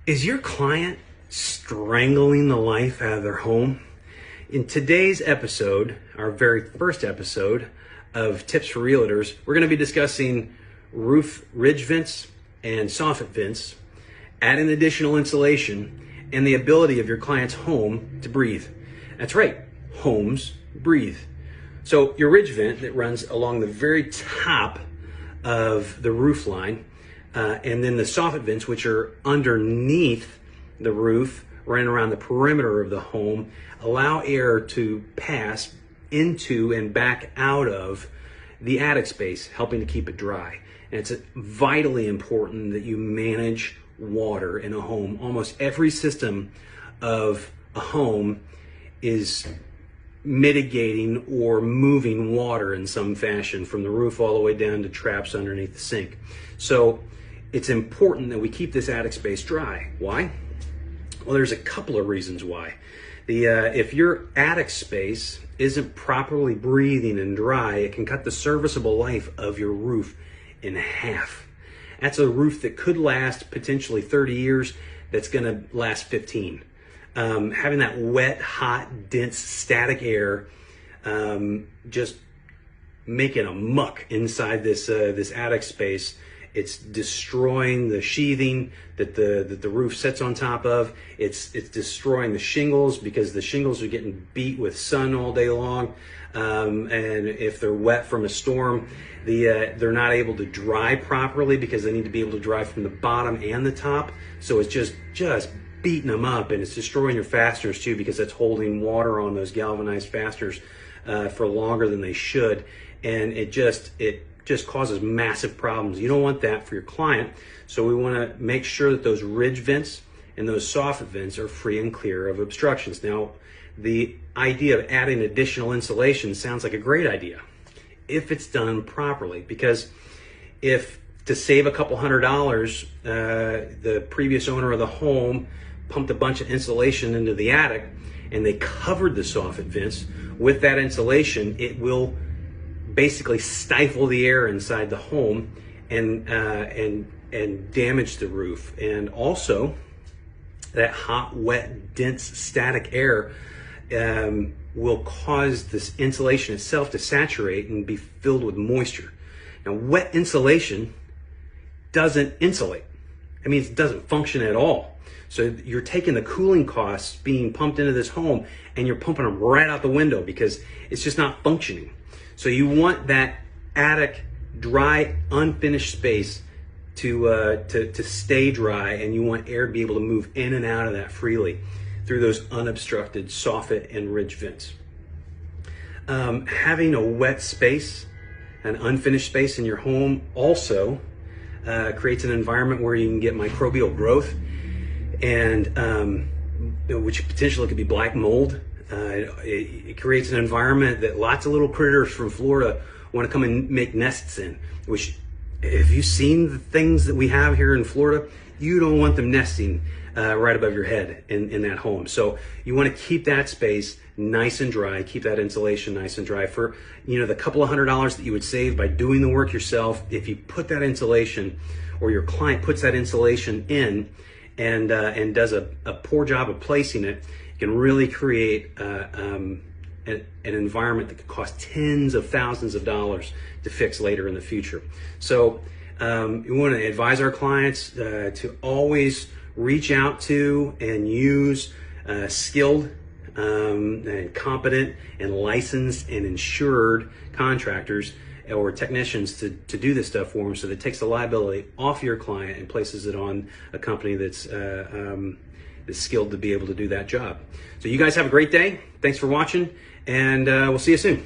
Is your client strangling the life out of their home? In today's episode, our very first episode of Tips for Realtors, we're going to be discussing roof ridge vents and soffit vents, adding additional insulation, and the ability of your client's home to breathe. That's right, homes breathe. So your ridge vent that runs along the very top of the roof line, and then the soffit vents, which are underneath the roof, running around the perimeter of the home, allow air to pass into and back out of the attic space, helping to keep it dry. And it's vitally important that you manage water in a home. Almost every system of a home is mitigating or moving water in some fashion, from the roof all the way down to traps underneath the sink. So it's important that we keep this attic space dry. Why? Well, there's a couple of reasons why. If your attic space isn't properly breathing and dry, it can cut the serviceable life of your roof in half. That's a roof that could last potentially 30 years, that's going to last 15. Having that wet, hot, dense, static air just making a muck inside this attic space. It's destroying the sheathing that the roof sits on top of. It's destroying the shingles, because the shingles are getting beat with sun all day long. And if they're wet from a storm, they're not able to dry properly, because they need to be able to dry from the bottom and the top. So it's just beating them up, and it's destroying your fasteners too, because it's holding water on those galvanized fasteners for longer than they should. And it just causes massive problems. You don't want that for your client. So we want to make sure that those ridge vents and those soffit vents are free and clear of obstructions. Now, the idea of adding additional insulation sounds like a great idea if it's done properly, because if, to save a couple $100, the previous owner of the home pumped a bunch of insulation into the attic and they covered the soffit vents with that insulation, it will basically stifle the air inside the home and damage the roof. And also, that hot, wet, dense, static air will cause this insulation itself to saturate and be filled with moisture. Now, wet insulation doesn't insulate. I mean, it doesn't function at all. So you're taking the cooling costs being pumped into this home and you're pumping them right out the window, because it's just not functioning. So you want that attic, dry, unfinished space to stay dry, and you want air to be able to move in and out of that freely through those unobstructed soffit and ridge vents. Having a wet space, an unfinished space in your home also creates an environment where you can get microbial growth, and which potentially could be black mold. It creates an environment that lots of little critters from Florida want to come and make nests in, which, if you've seen the things that we have here in Florida, you don't want them nesting right above your head in that home. So you want to keep that space nice and dry, keep that insulation nice and dry. For the couple of $100 that you would save by doing the work yourself, if you put that insulation, or your client puts that insulation in and does a poor job of placing it, can really create an environment that could cost tens of thousands of dollars to fix later in the future. So we want to advise our clients to always reach out to and use skilled and competent and licensed and insured contractors or technicians to do this stuff for them, so that it takes the liability off your client and places it on a company that's skilled to be able to do that job. So you guys have a great day. Thanks for watching, and we'll see you soon.